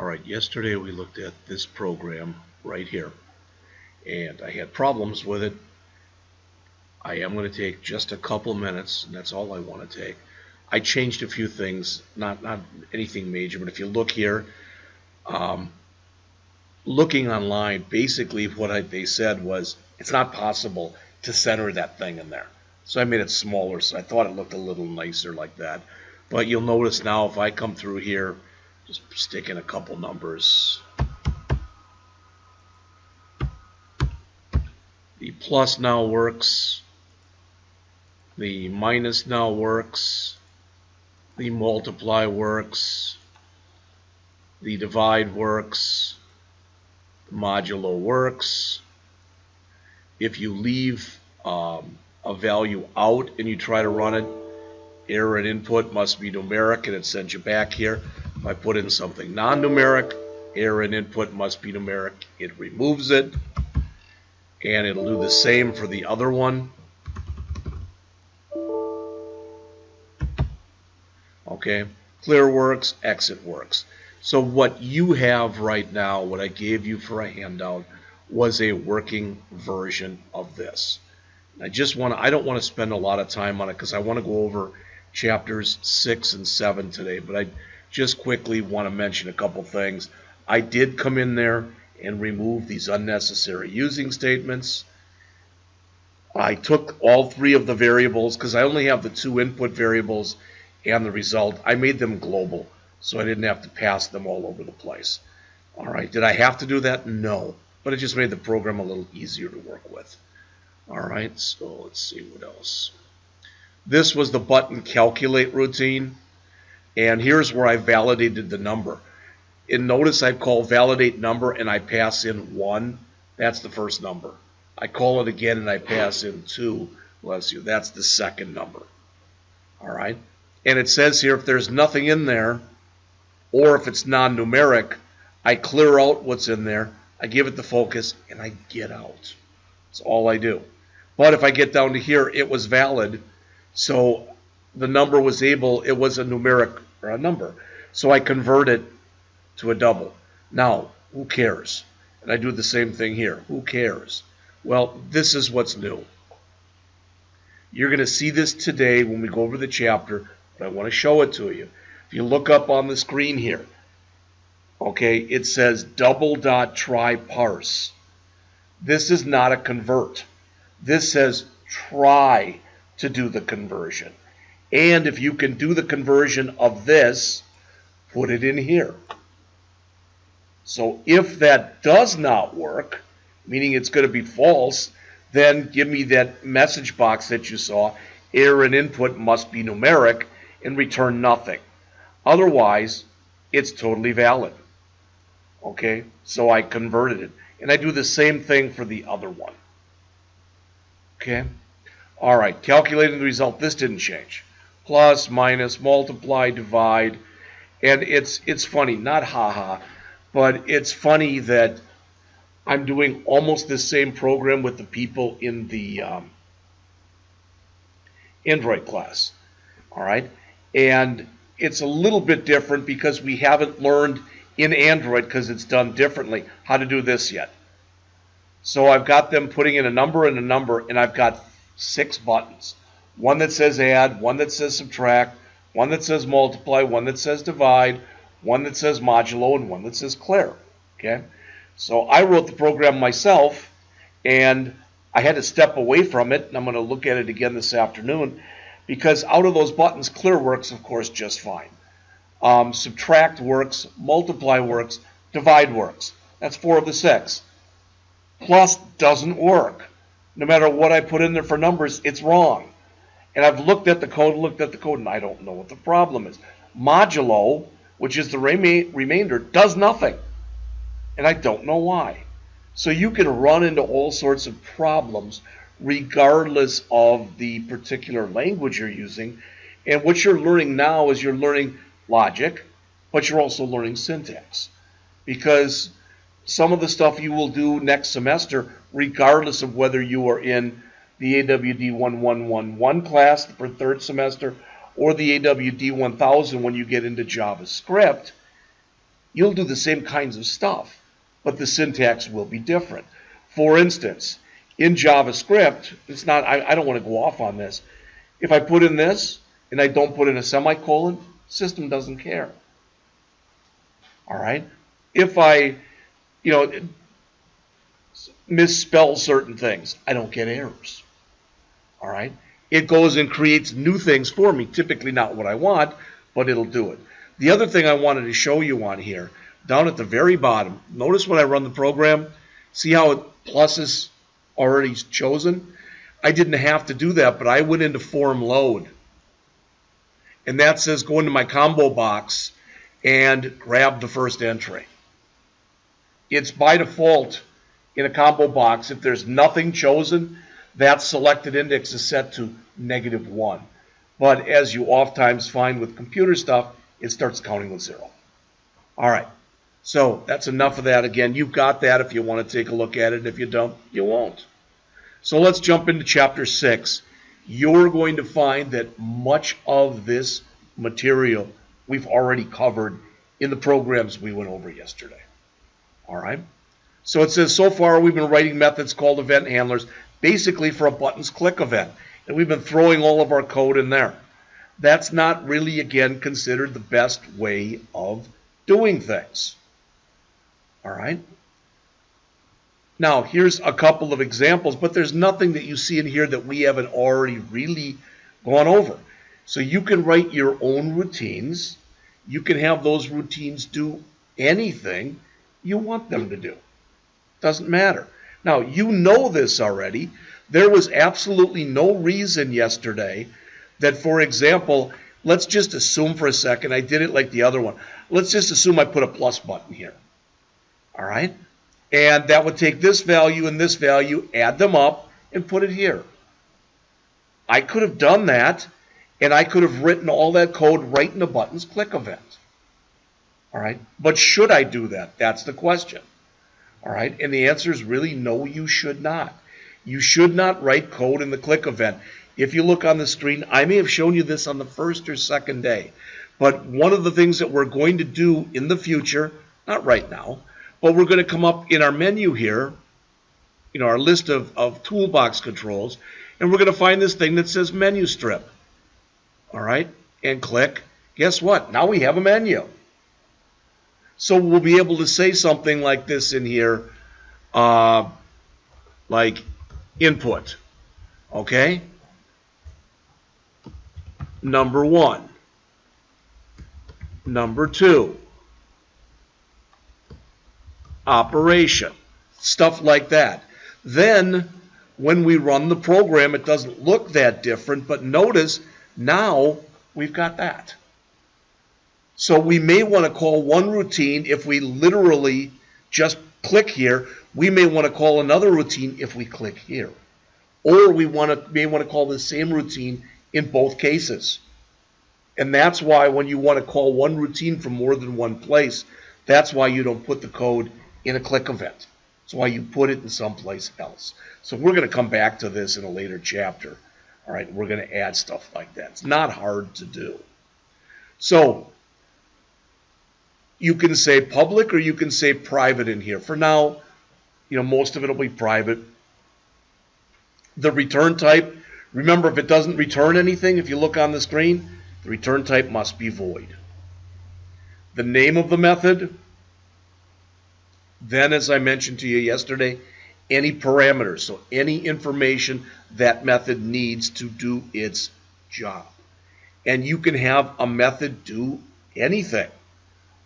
Alright, yesterday we looked at this program right here, and I had problems with it. I am going to take just a couple minutes, and that's all I want to take. I changed a few things, not anything major, but if you look here, looking online, basically what they said was it's not possible to center that thing in there. So I made it smaller, so I thought it looked a little nicer like that. But you'll notice now if I come through here, just stick in a couple numbers. The plus now works. The minus now works. The multiply works. The divide works. The modulo works. If you leave a value out and you try to run it, error in input must be numeric, and it sends you back here. If I put in something non-numeric, error in input must be numeric, it removes it, and it'll do the same for the other one. Okay, clear works, exit works. So what you have right now, what I gave you for a handout, was a working version of this. I don't want to spend a lot of time on it because I want to go over chapters 6 and 7 today, but I just quickly want to mention a couple things. I did come in there and remove these unnecessary using statements. I took all three of the variables because I only have the two input variables and the result. I made them global so I didn't have to pass them all over the place. All right, did I have to do that? No, but it just made the program a little easier to work with. All right, so let's see what else. This was the button calculate routine, and here's where I validated the number. And notice I call validate number and I pass in 1. That's the first number. I call it again and I pass in 2. Bless you. That's the second number. All right. And it says here if there's nothing in there, or if it's non-numeric, I clear out what's in there, I give it the focus, and I get out. That's all I do. But if I get down to here, it was valid. So the number was it was a numeric or a number. So I convert it to a double. Now, who cares? And I do the same thing here. Who cares? Well, this is what's new. You're going to see this today when we go over the chapter, but I want to show it to you. If you look up on the screen here, okay, it says double dot try parse. This is not a convert. This says try to do the conversion. And if you can do the conversion of this, put it in here. So if that does not work, meaning it's going to be false, then give me that message box that you saw, error in input must be numeric, and return nothing. Otherwise, it's totally valid. Okay, so I converted it. And I do the same thing for the other one. Okay. All right, calculating the result, this didn't change. Plus, minus, multiply, divide, and it's funny, not haha, but it's funny that I'm doing almost the same program with the people in the Android class, all right? And it's a little bit different because we haven't learned in Android, because it's done differently, how to do this yet. So I've got them putting in a number and a number, and I've got 6 buttons. One that says add, one that says subtract, one that says multiply, one that says divide, one that says modulo, and one that says clear. Okay? So I wrote the program myself, and I had to step away from it, and I'm going to look at it again this afternoon, because out of those buttons, clear works, of course, just fine. Subtract works, multiply works, divide works. That's 4 of the 6. Plus doesn't work. No matter what I put in there for numbers, it's wrong. And I've looked at the code, and I don't know what the problem is. Modulo, which is the remainder, does nothing. And I don't know why. So you can run into all sorts of problems regardless of the particular language you're using. And what you're learning now is you're learning logic, but you're also learning syntax. Because some of the stuff you will do next semester, regardless of whether you are in the AWD1100 class for 3rd semester or the AWD1000 when you get into JavaScript, You'll do the same kinds of stuff, but the syntax will be different. For instance, in JavaScript, it's not, I don't want to go off on this. If I put in this and I don't put in a semicolon, system doesn't care. All right? If I, misspell certain things, I don't get errors. All right? It goes and creates new things for me, typically not what I want, but it'll do it. The other thing I wanted to show you on here, down at the very bottom, notice when I run the program, see how plus is already chosen? I didn't have to do that, but I went into form load. And that says go into my combo box and grab the first entry. It's by default in a combo box. If there's nothing chosen, that selected index is set to -1. But as you oftentimes find with computer stuff, it starts counting with 0. All right, so that's enough of that. Again, you've got that if you want to take a look at it. If you don't, you won't. So let's jump into Chapter 6. You're going to find that much of this material we've already covered in the programs we went over yesterday. All right? So it says, so far we've been writing methods called event handlers, basically for a buttons click event. And we've been throwing all of our code in there. That's not really, again, considered the best way of doing things. All right? Now, here's a couple of examples, but there's nothing that you see in here that we haven't already really gone over. So you can write your own routines. You can have those routines do anything you want them to do. Doesn't matter. Now, you know this already. There was absolutely no reason yesterday that, for example, let's just assume for a second, I did it like the other one. Let's just assume I put a plus button here. All right? And that would take this value and this value, add them up, and put it here. I could have done that, and I could have written all that code right in the buttons click event. All right? But should I do that? That's the question. All right? And the answer is really no, you should not. You should not write code in the click event. If you look on the screen, I may have shown you this on the first or second day, but one of the things that we're going to do in the future, not right now, but we're going to come up in our menu here, our list of toolbox controls, and we're going to find this thing that says menu strip. All right? And click. Guess what? Now we have a menu. So we'll be able to say something like this in here, like input. Okay? Number 1. Number 2. Operation, stuff like that. Then when we run the program, it doesn't look that different, but notice now we've got that. So we may want to call one routine if we literally just click here. We may want to call another routine if we click here. Or we may want to call the same routine in both cases. And that's why when you want to call one routine from more than one place, that's why you don't put the code in a click event. That's why you put it in someplace else. So we're going to come back to this in a later chapter. All right, we're going to add stuff like that. It's not hard to do. So you can say public or you can say private in here. For now, most of it will be private. The return type, remember, if it doesn't return anything, if you look on the screen, the return type must be void. The name of the method, then, as I mentioned to you yesterday, any parameters, so any information that method needs to do its job. And you can have a method do anything.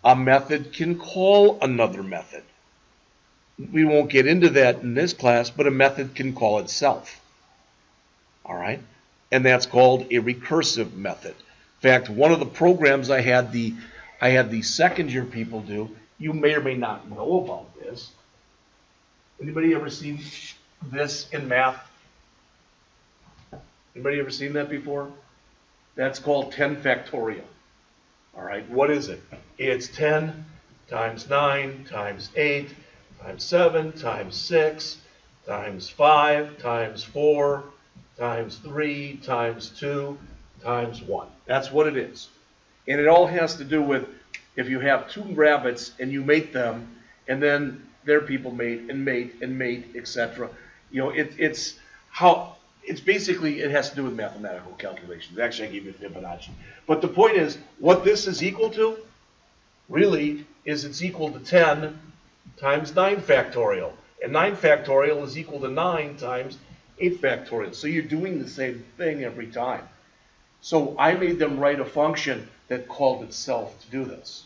A method can call another method. We won't get into that in this class, but a method can call itself. All right? And that's called a recursive method. In fact, one of the programs I had the second year people do, you may or may not know about this. Anybody ever seen this in math? Anybody ever seen that before? That's called 10 factorial. All right, what is it? It's 10 times 9 times 8 times 7 times 6 times 5 times 4 times 3 times 2 times 1. That's what it is. And it all has to do with if you have two rabbits and you mate them, and then their people mate and mate and mate, etc. It's basically, it has to do with mathematical calculations. Actually, I gave you Fibonacci. But the point is, what this is equal to, really, is it's equal to 10 times 9 factorial. And 9 factorial is equal to 9 times 8 factorial. So you're doing the same thing every time. So I made them write a function that called itself to do this.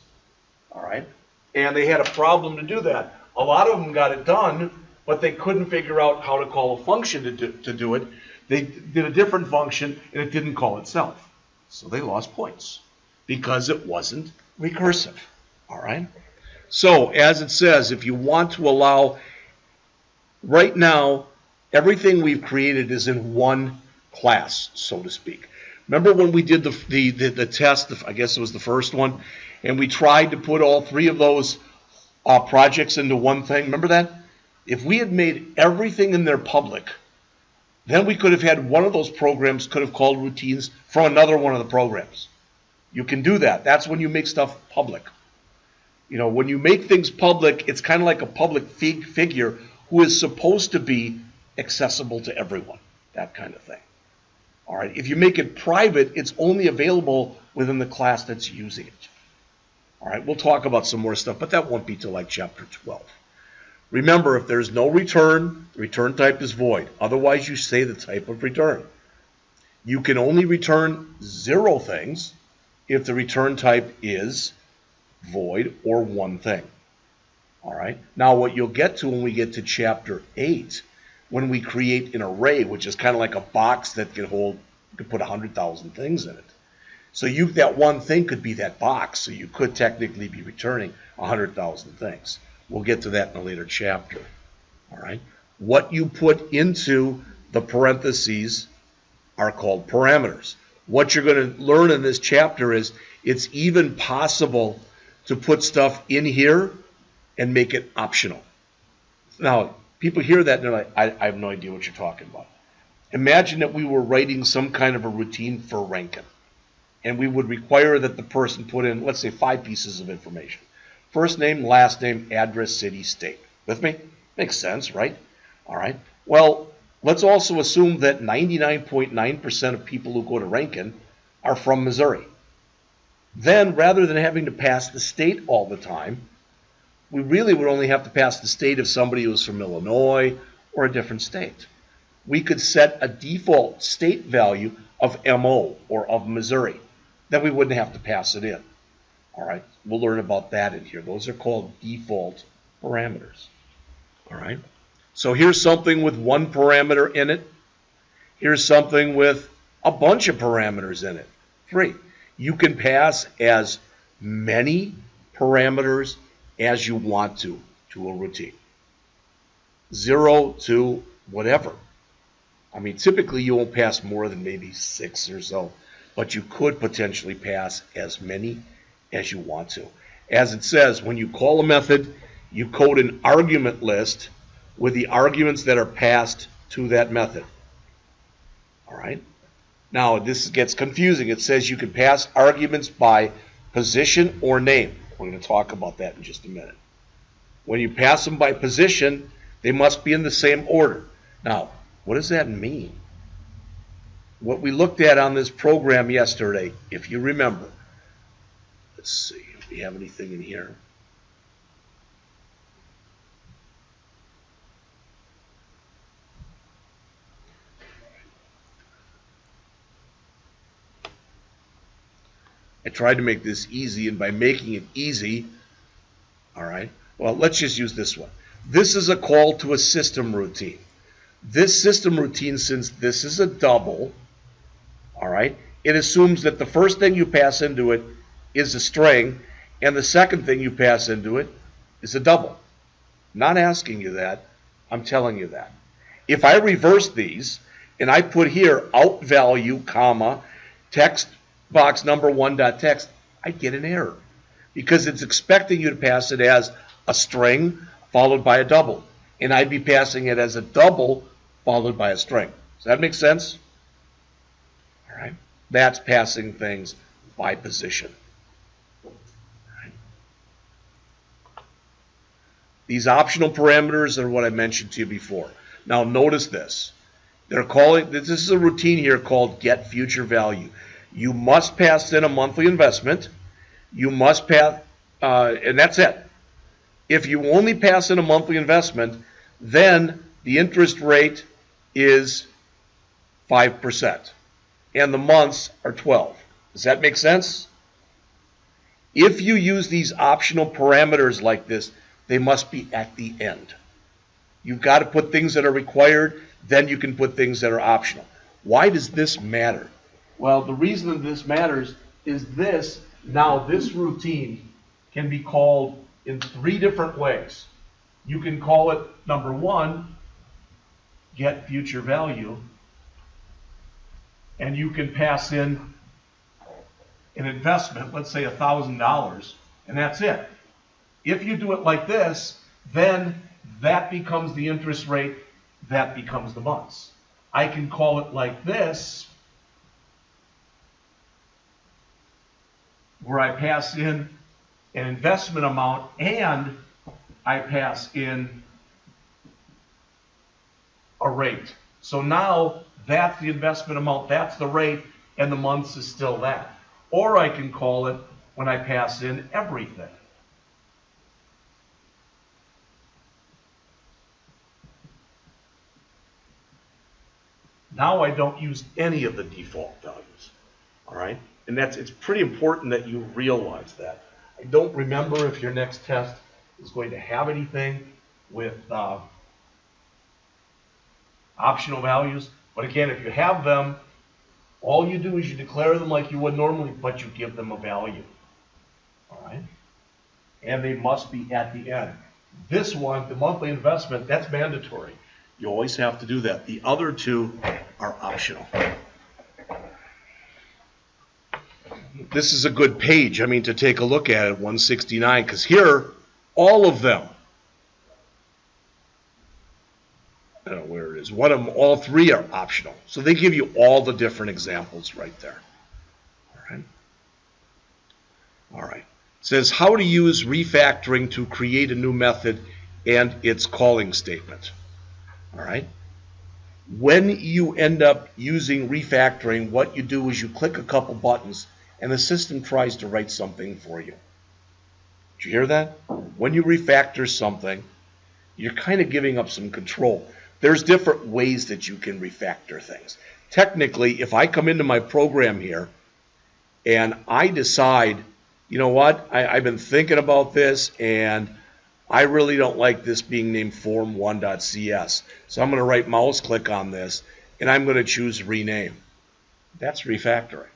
All right? And they had a problem to do that. A lot of them got it done, but they couldn't figure out how to call a function to do it. They did a different function, and it didn't call itself. So they lost points because it wasn't recursive. All right? So, as it says, if you want to allow, right now, everything we've created is in one class, so to speak. Remember when we did the test, I guess it was the first one, and we tried to put all three of those projects into one thing? Remember that? If we had made everything in there public, then we could have had one of those programs could have called routines from another one of the programs. You can do that. That's when you make stuff public. When you make things public, it's kind of like a public figure who is supposed to be accessible to everyone, that kind of thing. All right. If you make it private, it's only available within the class that's using it. All right. We'll talk about some more stuff, but that won't be till like chapter 12. Remember, if there's no return, the return type is void. Otherwise, you say the type of return. You can only return 0 things if the return type is void or one thing. All right. Now, what you'll get to when we get to chapter 8, when we create an array, which is kind of like a box that can hold, you could put 100,000 things in it. So that one thing could be that box. So you could technically be returning 100,000 things. We'll get to that in a later chapter. All right. What you put into the parentheses are called parameters. What you're going to learn in this chapter is it's even possible to put stuff in here and make it optional. Now, people hear that and they're like, I have no idea what you're talking about. Imagine that we were writing some kind of a routine for Rankin, and we would require that the person put in, let's say, 5 pieces of information. First name, last name, address, city, state. With me? Makes sense, right? All right. Well, let's also assume that 99.9% of people who go to Rankin are from Missouri. Then, rather than having to pass the state all the time, we really would only have to pass the state if somebody was from Illinois or a different state. We could set a default state value of MO or of Missouri. Then we wouldn't have to pass it in. All right, we'll learn about that in here. Those are called default parameters. All right, so here's something with one parameter in it. Here's something with a bunch of parameters in it. 3. You can pass as many parameters as you want to a routine. 0 to whatever. I mean, typically you won't pass more than maybe 6 or so, but you could potentially pass as many as you want to. As it says, when you call a method, you code an argument list with the arguments that are passed to that method. All right? Now, this gets confusing. It says you can pass arguments by position or name. We're going to talk about that in just a minute. When you pass them by position, they must be in the same order. Now, what does that mean? What we looked at on this program yesterday, if you remember, let's see if we have anything in here. I tried to make this easy, and by making it easy, all right, well, let's just use this one. This is a call to a system routine. This system routine, since this is a double, all right, it assumes that the first thing you pass into it is a string, and the second thing you pass into it is a double. I'm not asking you that. I'm telling you that. If I reverse these, and I put here out value, comma, text box number 1.text, I get an error because it's expecting you to pass it as a string followed by a double, and I'd be passing it as a double followed by a string. Does that make sense? All right. That's passing things by position. All right. These optional parameters are what I mentioned to you before. Now notice this. They're calling, this is a routine here called get future value. You must pass in a monthly investment. You must pass, and that's it. If you only pass in a monthly investment, then the interest rate is 5%, and the months are 12. Does that make sense? If you use these optional parameters like this, they must be at the end. You've got to put things that are required, then you can put things that are optional. Why does this matter? Well, the reason that this matters is this, now this routine can be called in 3 different ways. You can call it, number 1, get future value, and you can pass in an investment, let's say $1,000, and that's it. If you do it like this, then that becomes the interest rate, that becomes the months. I can call it like this, where I pass in an investment amount and I pass in a rate. So now that's the investment amount, that's the rate, and the months is still that. Or I can call it when I pass in everything. Now I don't use any of the default values. All right? And it's pretty important that you realize that. I don't remember if your next test is going to have anything with optional values. But again, if you have them, all you do is you declare them like you would normally, but you give them a value. All right? And they must be at the end. This one, the monthly investment, that's mandatory. You always have to do that. The other 2 are optional. This is a good page, to take a look at it, 169, because here, all of them, I don't know where it is, one of them, all 3 are optional. So they give you all the different examples right there. All right. It says how to use refactoring to create a new method and its calling statement. All right. When you end up using refactoring, what you do is you click a couple buttons and the system tries to write something for you. Did you hear that? When you refactor something, you're kind of giving up some control. There's different ways that you can refactor things. Technically, if I come into my program here and I decide, you know what, I've been thinking about this and I really don't like this being named form1.cs. So I'm going to right mouse click on this and I'm going to choose rename. That's refactoring.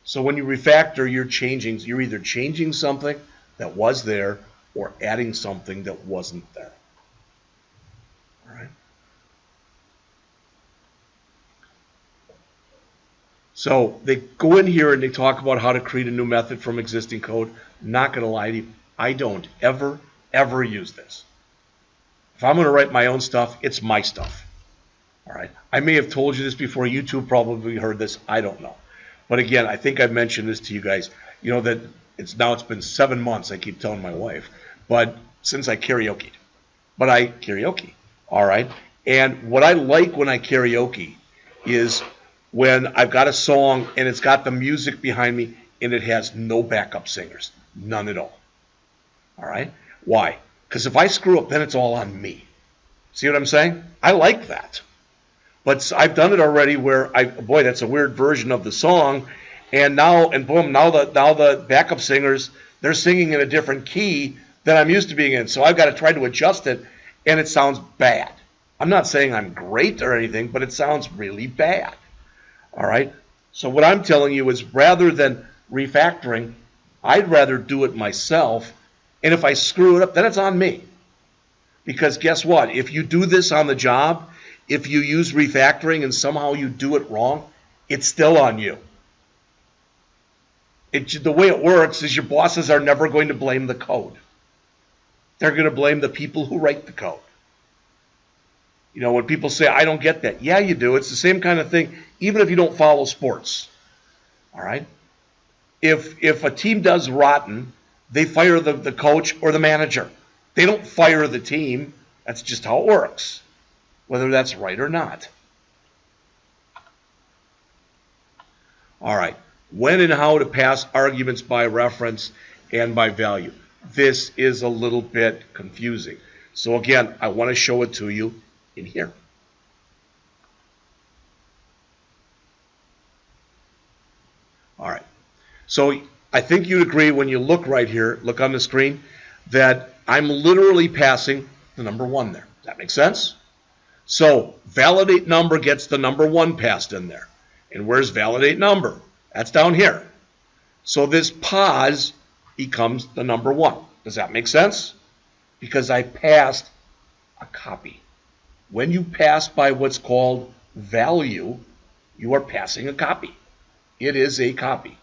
So when you refactor, you're either changing something that was there or adding something that wasn't there. All right. So they go in here and they talk about how to create a new method from existing code. I'm not going to lie to you, I don't ever use this. If I'm going to write my own stuff, it's my stuff. All right. I may have told you this before. YouTube probably heard this. I don't know. But again, I think I've mentioned this to you guys. You know that it's been 7 months. I keep telling my wife, but since I karaoke'd, but I karaoke. All right. And what I like when I karaoke is when I've got a song and it's got the music behind me and it has no backup singers, none at all. All right. Why? Because if I screw up, then it's all on me. See what I'm saying? I like that. But I've done it already where boy, that's a weird version of the song, and boom, now the backup singers, they're singing in a different key than I'm used to being in. So I've got to try to adjust it, and it sounds bad. I'm not saying I'm great or anything, but it sounds really bad. All right? So what I'm telling you is rather than refactoring, I'd rather do it myself, and if I screw it up, then it's on me. Because guess what? If you do this on the job, if you use refactoring and somehow you do it wrong, it's still on you. The way it works is your bosses are never going to blame the code. They're going to blame the people who write the code. You know, when people say, I don't get that. Yeah, you do. It's the same kind of thing, even if you don't follow sports. All right? If a team does rotten, they fire the coach or the manager. They don't fire the team. That's just how it works, whether that's right or not. All right. When and how to pass arguments by reference and by value. This is a little bit confusing. So again, I want to show it to you in here. All right. So I think you'd agree when you look right here, look on the screen, that I'm literally passing the number 1 there. Does that make sense? So validate number gets the number 1 passed in there. And where's validate number? That's down here. So this pos becomes the number 1. Does that make sense? Because I passed a copy. When you pass by what's called value, you are passing a copy. It is a copy.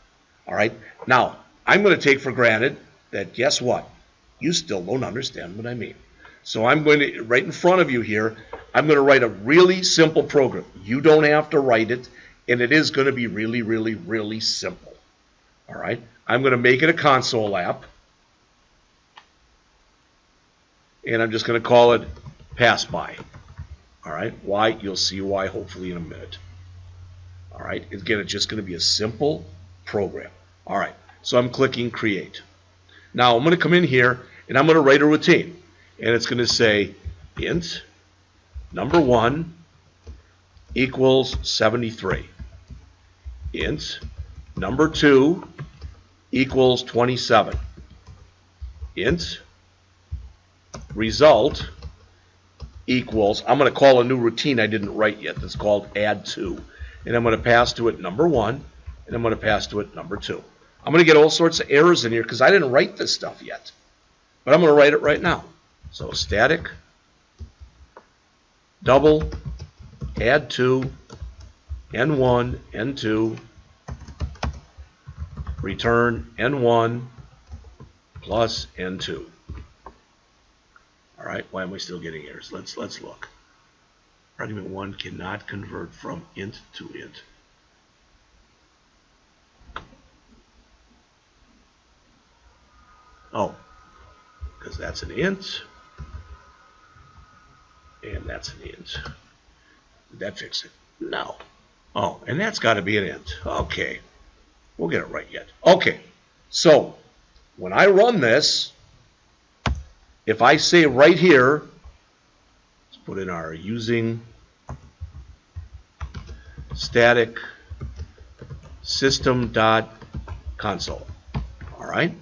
All right. Now, I'm going to take for granted that, guess what? You still don't understand what I mean. So I'm going to, right in front of you here, I'm going to write a really simple program. You don't have to write it, and it is going to be really, really, really simple. All right. I'm going to make it a console app, and I'm just going to call it pass by. All right. Why? You'll see why hopefully in a minute. All right. Again, it's just going to be a simple program. All right. So I'm clicking create. Now I'm going to come in here and I'm going to write a routine. And it's going to say int number 1 equals 73. Int number 2 equals 27. Int result equals, I'm going to call a new routine I didn't write yet. That's called add 2. And I'm going to pass to it number 1, and I'm going to pass to it number 2. I'm going to get all sorts of errors in here because I didn't write this stuff yet. But I'm going to write it right now. So static, double, add 2, n1, n2, return n1 plus n2. All right, why am I still getting errors? Let's look. Argument 1 cannot convert from int to int. Oh, because that's an int, and that's an int. Did that fix it? No. Oh, and that's got to be an int. Okay. We'll get it right yet. Okay. So, when I run this, if I say right here, let's put in our using static system.console. All right.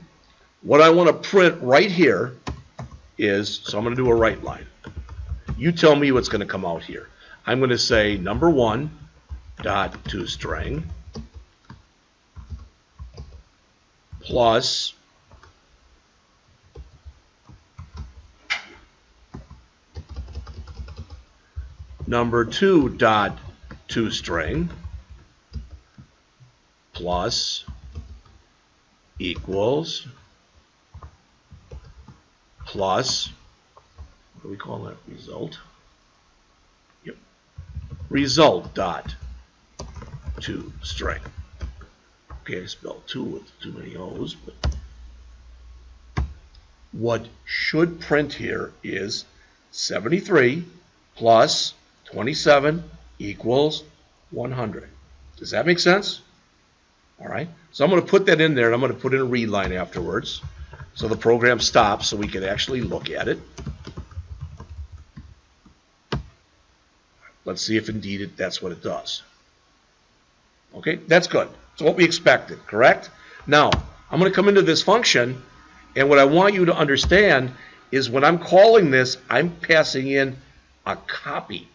What I want to print right here is, so I'm going to do a write line. You tell me what's going to come out here. I'm going to say number 1 dot toString plus number 2 dot toString plus equals plus, what do we call that? Result. Yep. Result dot toString. Okay, I spelled 2 with too many O's, but what should print here is 73 plus 27 equals 100. Does that make sense? All right. So I'm going to put that in there, and I'm going to put in a read line afterwards. So the program stops so we can actually look at it. Let's see if indeed that's what it does. Okay, that's good. It's what we expected, correct? Now, I'm going to come into this function, and what I want you to understand is when I'm calling this, I'm passing in a copy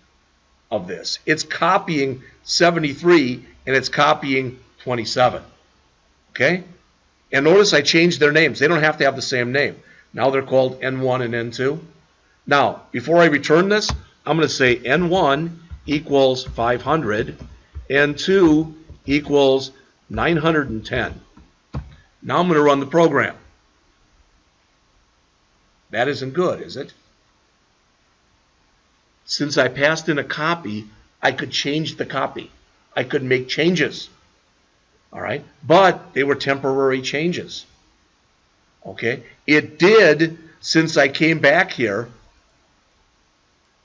of this. It's copying 73, and it's copying 27. Okay? And notice I changed their names. They don't have to have the same name. Now they're called N1 and N2. Now, before I return this, I'm going to say N1 equals 500, N2 equals 910. Now I'm going to run the program. That isn't good, is it? Since I passed in a copy, I could change the copy. I could make changes. All right? But they were temporary changes. Okay, it did, since I came back here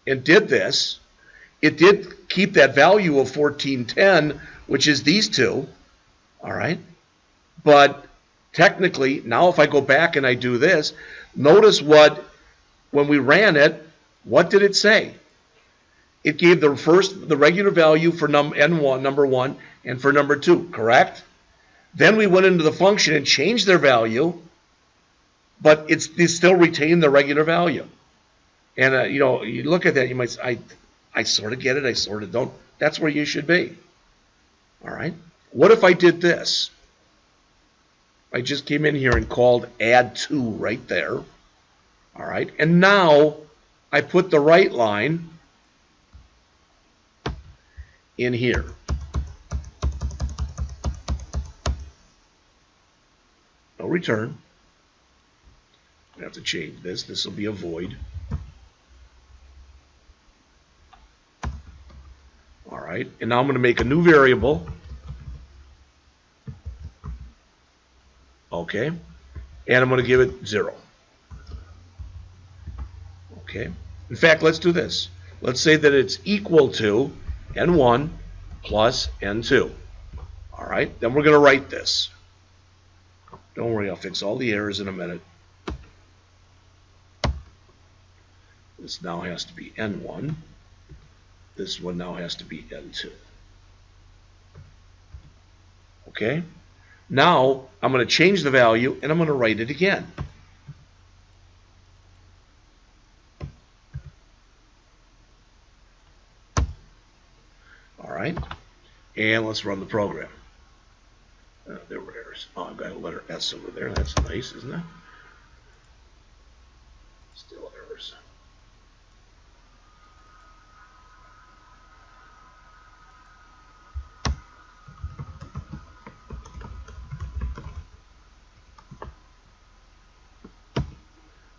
and did this, it did keep that value of 1410, which is these two, all right? But technically, now if I go back and I do this, notice when we ran it, what did it say? It gave the regular value for N1, number 1, and for number 2, correct? Then we went into the function and changed their value, but they still retain the regular value. And you look at that, you might say, I sort of get it, I sort of don't. That's where you should be. All right. What if I did this? I just came in here and called add to right there. All right. And now I put the right line in here. No return. I have to change this. This will be a void. All right. And now I'm going to make a new variable. Okay. And I'm going to give it 0. Okay. In fact, let's do this. Let's say that it's equal to N1 plus N2. All right. Then we're going to write this. Don't worry, I'll fix all the errors in a minute. This now has to be N1. This one now has to be N2. Okay? Now, I'm going to change the value, and I'm going to write it again. All right? And let's run the program. There were errors. Oh, I've got a letter S over there. That's nice, isn't it? Still errors.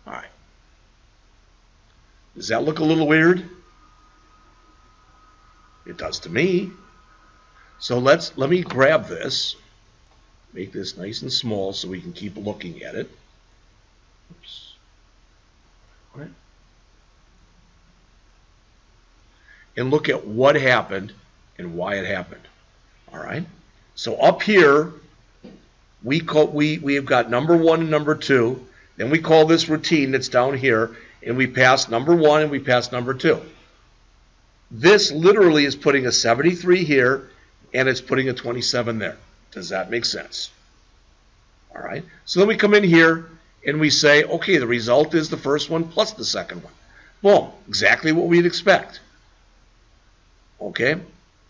All right. Does that look a little weird? It does to me. So let me grab this. Make this nice and small so we can keep looking at it. Oops. All right. And look at what happened and why it happened. All right. So up here, we have got number 1 and number 2. Then we call this routine that's down here, and we pass number 1 and we pass number 2. This literally is putting a 73 here, and it's putting a 27 there. Does that make sense? All right. So then we come in here and we say, okay, the result is the first one plus the second one. Boom. Exactly what we'd expect. Okay.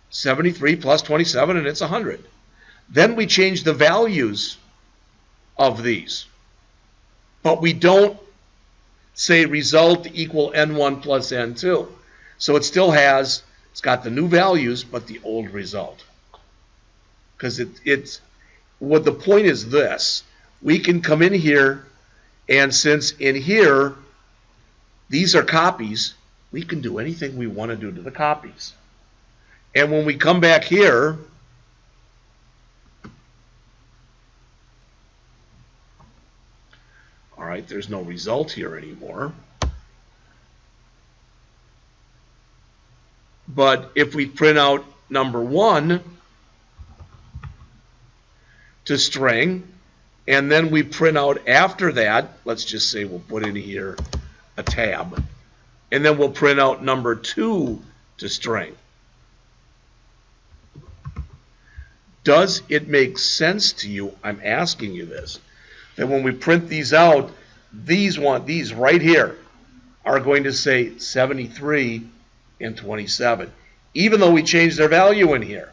73 plus 27, and it's 100. Then we change the values of these. But we don't say result equal N1 plus N2. So it still it's got the new values, but the old result. Because what the point is this, we can come in here, and since in here, these are copies, we can do anything we want to do to the copies. And when we come back here, all right, there's no result here anymore. But if we print out number 1 to string, and then we print out after that, let's just say we'll put in here a tab, and then we'll print out number 2 to string. Does it make sense to you? I'm asking you this. That when we print these out, these right here are going to say 73 and 27, even though we changed their value in here.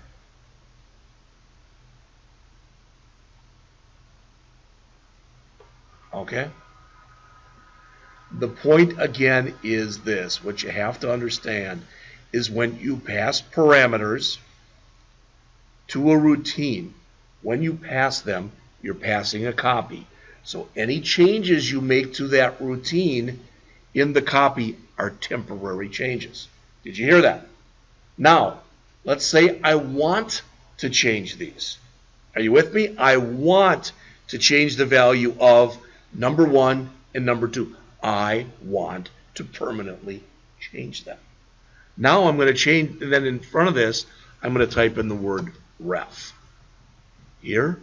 Okay? The point again is this. What you have to understand is when you pass parameters to a routine, when you pass them, you're passing a copy. So any changes you make to that routine in the copy are temporary changes. Did you hear that? Now, let's say I want to change these. Are you with me? I want to change the value of Number one and number two. I want to permanently change them. Now I'm going to change, and then in front of this, I'm going to type in the word ref. Here,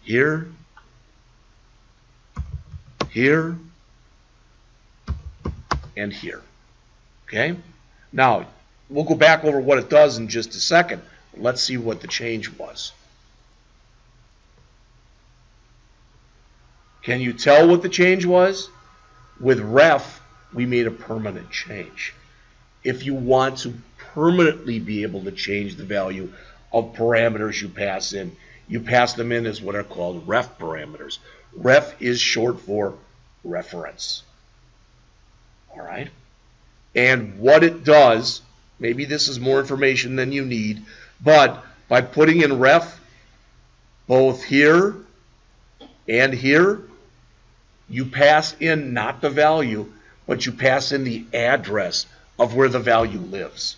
here, here, and here. Okay? Now, we'll go back over what it does in just a second. Let's see what the change was. Can you tell what the change was? With ref, we made a permanent change. If you want to permanently be able to change the value of parameters you pass in, you pass them in as what are called ref parameters. Ref is short for reference. All right? And what it does, maybe this is more information than you need, but by putting in ref both here and here, you pass in not the value, but you pass in the address of where the value lives.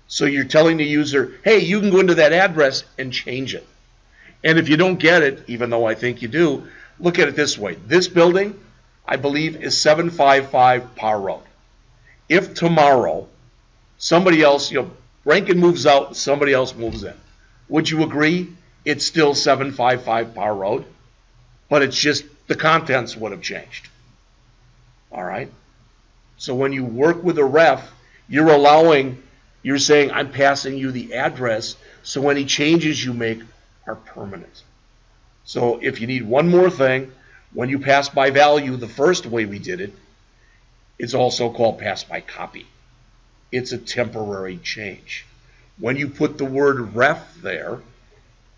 So you're telling the user, hey, you can go into that address and change it. And if you don't get it, even though I think you do, look at it this way. This building, I believe, is 755 Parr Road. If tomorrow somebody else, Rankin moves out and somebody else moves in, would you agree it's still 755 Parr Road? But it's just the contents would have changed. All right? So when you work with a ref, you're saying, I'm passing you the address, so any changes you make are permanent. So if you need one more thing, when you pass by value the first way we did it, it's also called pass by copy. It's a temporary change. When you put the word ref there,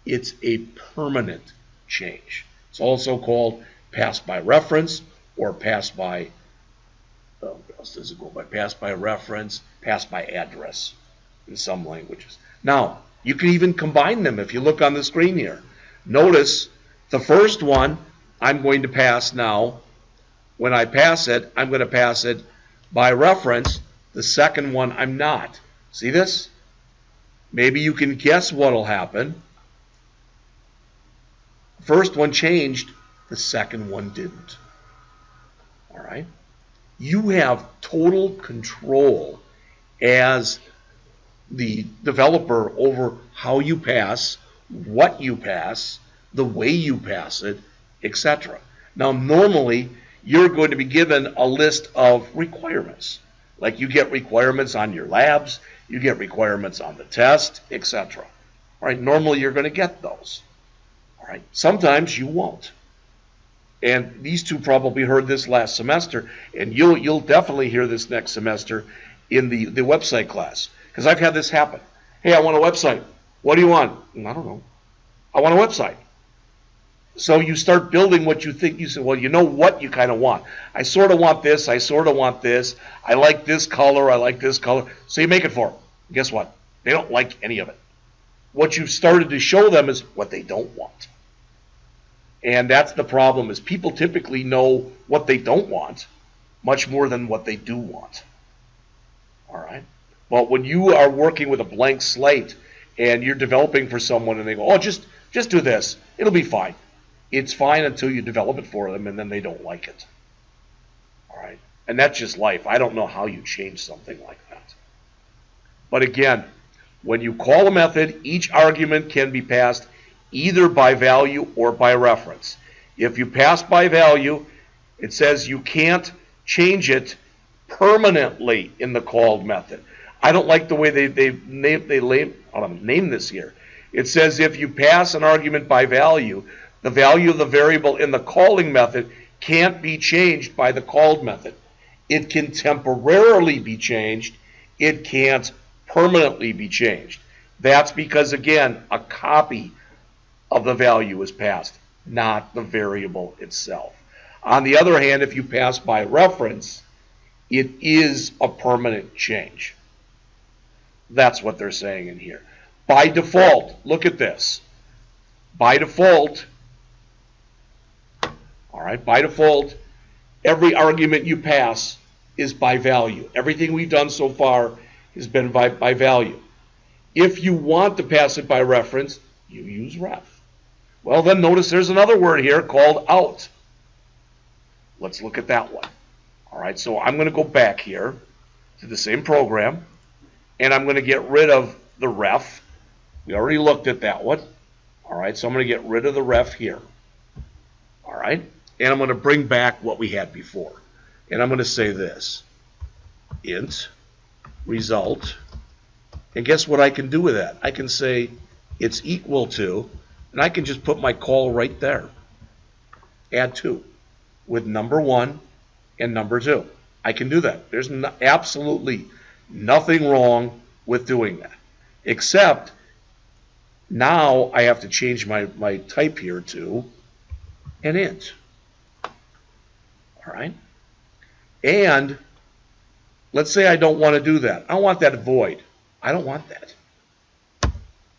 it's a permanent change. It's also called pass by reference or pass by, what else does it go by? Pass by reference, pass by address in some languages. Now, you can even combine them if you look on the screen here. Notice the first one I'm going to pass now. When I pass it, I'm going to pass it by reference. The second one, I'm not. See this? Maybe you can guess what will happen. First one changed, the second one didn't. All right? You have total control as the developer over how you pass, what you pass, the way you pass it, etc. Now, normally, you're going to be given a list of requirements. Like you get requirements on your labs, you get requirements on the test, etc. All right? Normally, you're going to get those. All right? Sometimes you won't. And these two probably heard this last semester, and you'll definitely hear this next semester in the website class. Because I've had this happen. Hey, I want a website. What do you want? I don't know. I want a website. So you start building what you think. You say, well, you know what you kind of want. I sort of want this. I sort of want this. I like this color. I like this color. So you make it for them. Guess what? They don't like any of it. What you've started to show them is what they don't want. And that's the problem, is people typically know what they don't want much more than what they do want. All right? But when you are working with a blank slate and you're developing for someone and they go, oh, just do this. It'll be fine. It's fine until you develop it for them and then they don't like it. All right? And that's just life. I don't know how you change something like that. But again, when you call a method, each argument can be passed either by value or by reference. If you pass by value, it says you can't change it permanently in the called method. I don't like the way they name this here. It says if you pass an argument by value, the value of the variable in the calling method can't be changed by the called method. It can temporarily be changed. It can't permanently be changed. That's because, again, a copy of the value is passed, not the variable itself. On the other hand, if you pass by reference, it is a permanent change. That's what they're saying in here. By default, look at this. By default, all right, by default, every argument you pass is by value. Everything we've done so far has been by value. If you want to pass it by reference, you use ref. Well, then notice there's another word here called out. Let's look at that one. All right, so I'm going to go back here to the same program, and I'm going to get rid of the ref. We already looked at that one. All right, so I'm going to get rid of the ref here. All right, and I'm going to bring back what we had before. And I'm going to say this, int result. And guess what I can do with that? I can say it's equal to, and I can just put my call right there. Add 2 with number 1 and number 2. I can do that. There's absolutely nothing wrong with doing that. Except now I have to change my type here to an int. All right? And let's say I don't want to do that. I want that void. I don't want that.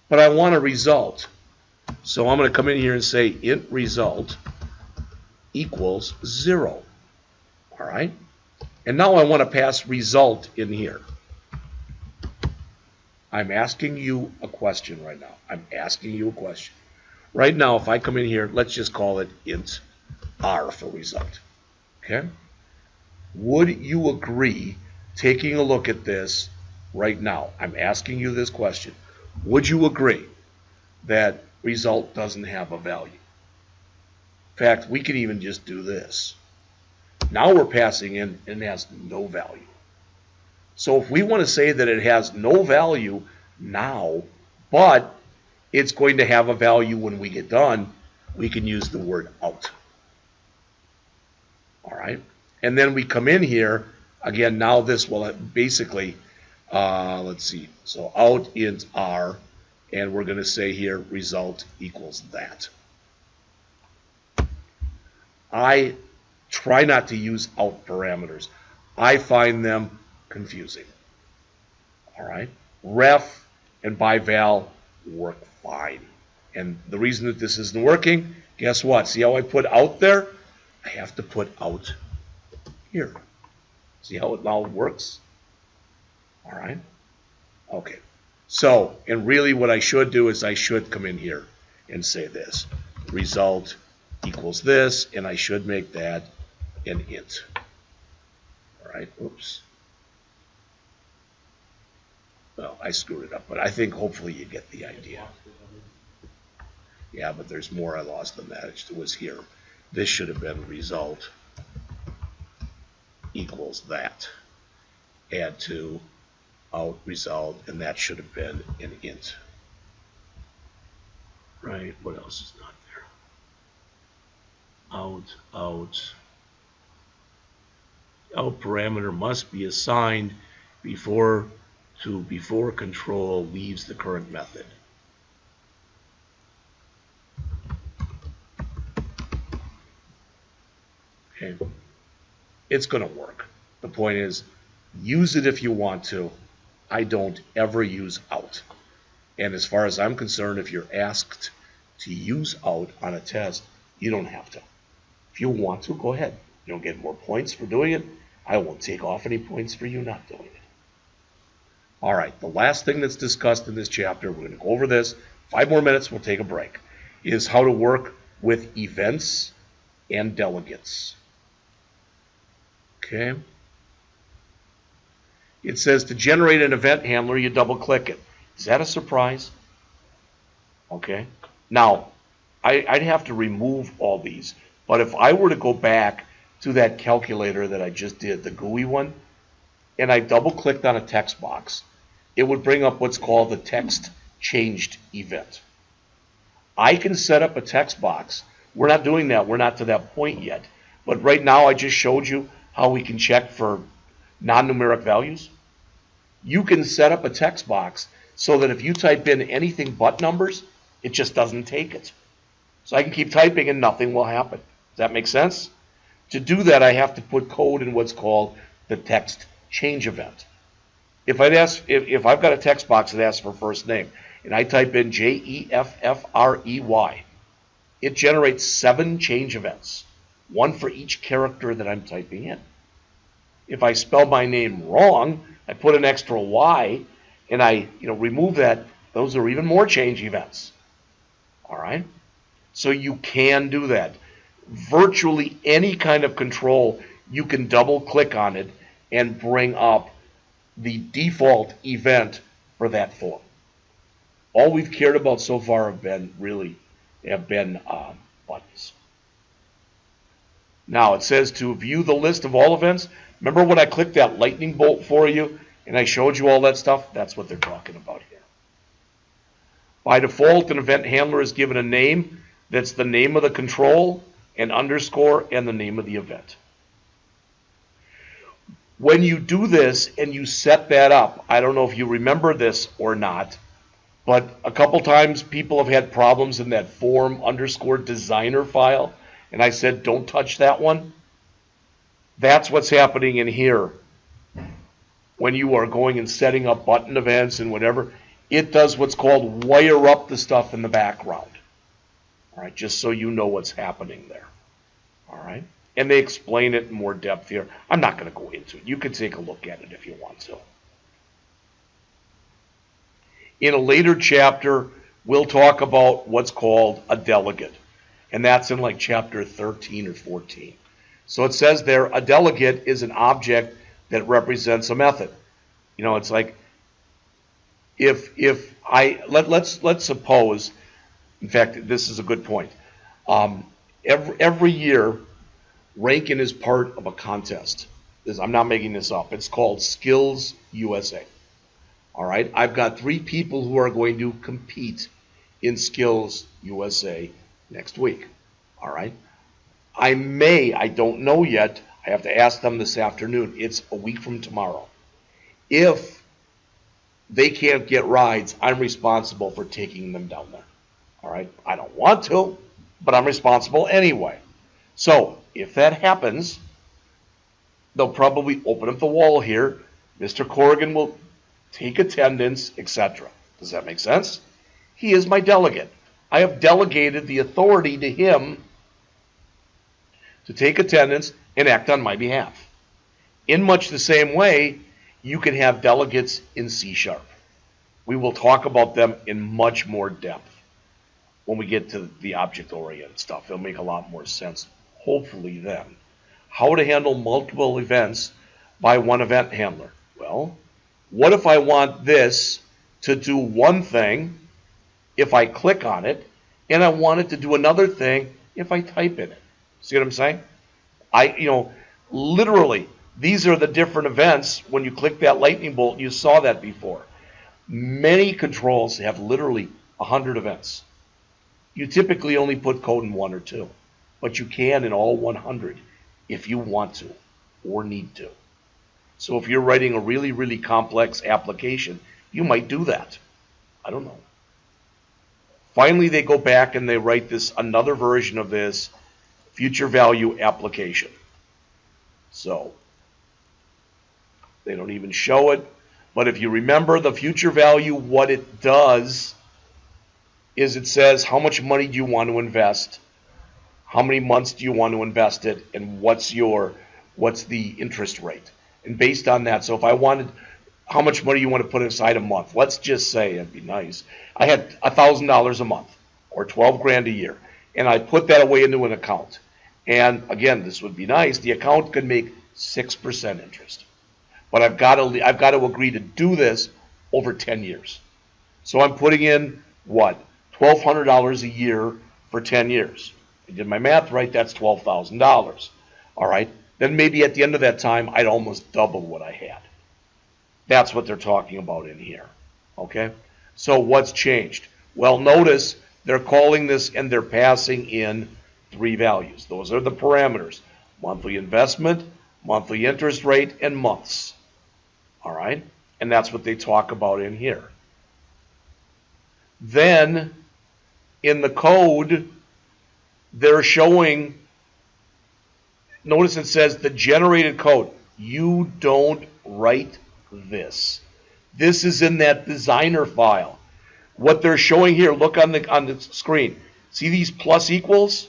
But I want a result. So I'm going to come in here and say int result equals 0. All right? And now I want to pass result in here. I'm asking you a question right now. I'm asking you a question. Right now, if I come in here, let's just call it int r for result. Okay? Would you agree, taking a look at this right now, I'm asking you this question. Would you agree that result doesn't have a value? In fact, we can even just do this. Now we're passing in and it has no value. So if we want to say that it has no value now, but it's going to have a value when we get done, we can use the word out. All right? And then we come in here, again, now this will basically, let's see, so out int r, and we're going to say here result equals that. I try not to use out parameters. I find them confusing. All right? Ref and by val work fine. And the reason that this isn't working, guess what? See how I put out there? I have to put out here. See how it now works? All right? Okay. So, and really what I should do is I should come in here and say this. Result equals this, and I should make that an int. All right? Oops. Well, I screwed it up, but I think hopefully you get the idea. Yeah, but there's more I lost than that. It was here. This should have been result equals that. Add to out result, and that should have been an int. Right? What else is not there? Out parameter must be assigned before control leaves the current method. Okay. It's going to work. The point is, use it if you want to. I don't ever use out. And as far as I'm concerned, if you're asked to use out on a test, you don't have to. If you want to, go ahead. You don't get more points for doing it. I won't take off any points for you not doing it. All right, the last thing that's discussed in this chapter, we're going to go over this. 5 more minutes, we'll take a break, is how to work with events and delegates. Okay. It says to generate an event handler, you double click it. Is that a surprise? Okay. Now, I'd have to remove all these, but if I were to go back to that calculator that I just did, the GUI one, and I double clicked on a text box, it would bring up what's called the text changed event. I can set up a text box. We're not doing that. We're not to that point yet. But right now I just showed you how we can check for non-numeric values. You can set up a text box so that if you type in anything but numbers, it just doesn't take it. So I can keep typing and nothing will happen. Does that make sense? To do that, I have to put code in what's called the text change event. If I've got a text box that asks for first name, and I type in Jeffrey, it generates 7 change events, 1 for each character that I'm typing in. If I spell my name wrong, I put an extra Y, and I remove that, those are even more change events. All right? So you can do that. virtually any kind of control, you can double click on it and bring up the default event for that form. All we've cared about so far have been buttons. Now it says to view the list of all events. Remember when I clicked that lightning bolt for you and I showed you all that stuff? That's what they're talking about here. By default, an event handler is given a name that's the name of the control, an underscore, and the name of the event. When you do this and you set that up, I don't know if you remember this or not, but a couple times people have had problems in that form underscore designer file, and I said don't touch that one. That's what's happening in here. When you are going and setting up button events and whatever, it does what's called wire up the stuff in the background. All right, just so you know what's happening there. All right, and they explain it in more depth here. I'm not going to go into it. You can take a look at it if you want to. In a later chapter, we'll talk about what's called a delegate, and that's in like chapter 13 or 14. So it says there, a delegate is an object that represents a method. You know, it's like let's suppose, in fact, this is a good point. Every year, Rankin is part of a contest. I'm not making this up. It's called Skills USA. All right, I've got 3 people who are going to compete in Skills USA next week. All right, I don't know yet. I have to ask them this afternoon. It's a week from tomorrow. If they can't get rides, I'm responsible for taking them down there. All right, I don't want to, but I'm responsible anyway. So if that happens, they'll probably open up the wall here. Mr. Corrigan will take attendance, etc. Does that make sense? He is my delegate. I have delegated the authority to him to take attendance and act on my behalf. In much the same way, you can have delegates in C#. We will talk about them in much more depth when we get to the object-oriented stuff. It'll make a lot more sense, hopefully then. How to handle multiple events by one event handler. Well, what if I want this to do one thing if I click on it, and I want it to do another thing if I type in it? See what I'm saying? Literally, these are the different events. When you click that lightning bolt, you saw that before. Many controls have literally 100 events. You typically only put code in 1 or 2, but you can in all 100 if you want to or need to. So if you're writing a really, really complex application, you might do that. I don't know. Finally, they go back and they write another version of this future value application. So they don't even show it, but if you remember the future value, what it does is it says how much money do you want to invest, how many months do you want to invest it, and what's the interest rate. And based on that, so if I wanted how much money you want to put aside a month, let's just say, it'd be nice, I had $1,000 a month or 12 grand a year, and I put that away into an account. And again, this would be nice. The account could make 6% interest, but I've got to agree to do this over 10 years. So I'm putting in what, $1,200 a year for 10 years. I did my math right. That's $12,000. All right. Then maybe at the end of that time, I'd almost double what I had. That's what they're talking about in here. Okay. So what's changed? Well, notice they're calling this and they're passing in 3 values. Those are the parameters: monthly investment, monthly interest rate, and months. All right. And that's what they talk about in here. Then in the code, they're showing, notice it says the generated code. You don't write this. This is in that designer file. What they're showing here, look on the screen. See these plus equals?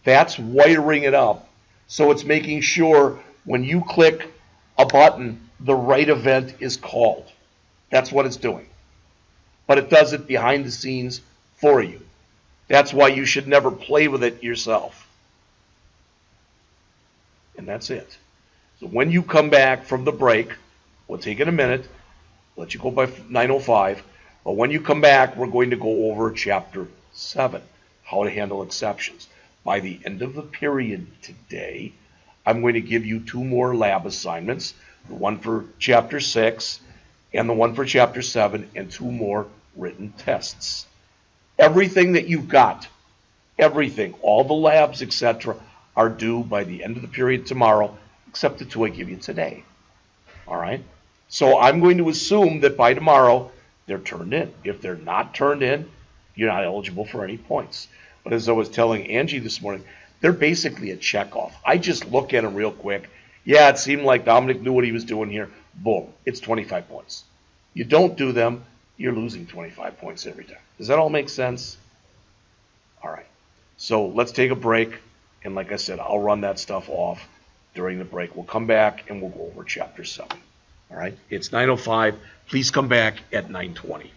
That's wiring it up. So it's making sure when you click a button, the right event is called. That's what it's doing. But it does it behind the scenes for you. That's why you should never play with it yourself. and that's it. So when you come back from the break, we'll take it a minute, let you go by 9:05, but when you come back, we're going to go over Chapter 7, how to handle exceptions. By the end of the period today, I'm going to give you 2 more lab assignments, the one for Chapter 6 and the one for Chapter 7, and 2 more written tests. Everything that you've got, everything, all the labs, etc., are due by the end of the period tomorrow, except the 2 I give you today. All right? So I'm going to assume that by tomorrow they're turned in. If they're not turned in, you're not eligible for any points. But as I was telling Angie this morning, they're basically a checkoff. I just look at them real quick. Yeah, it seemed like Dominic knew what he was doing here. Boom, it's 25 points. You don't do them, you're losing 25 points every time. Does that all make sense? All right. So let's take a break. And like I said, I'll run that stuff off during the break. We'll come back and we'll go over Chapter 7. All right. It's 9:05. Please come back at 9:20.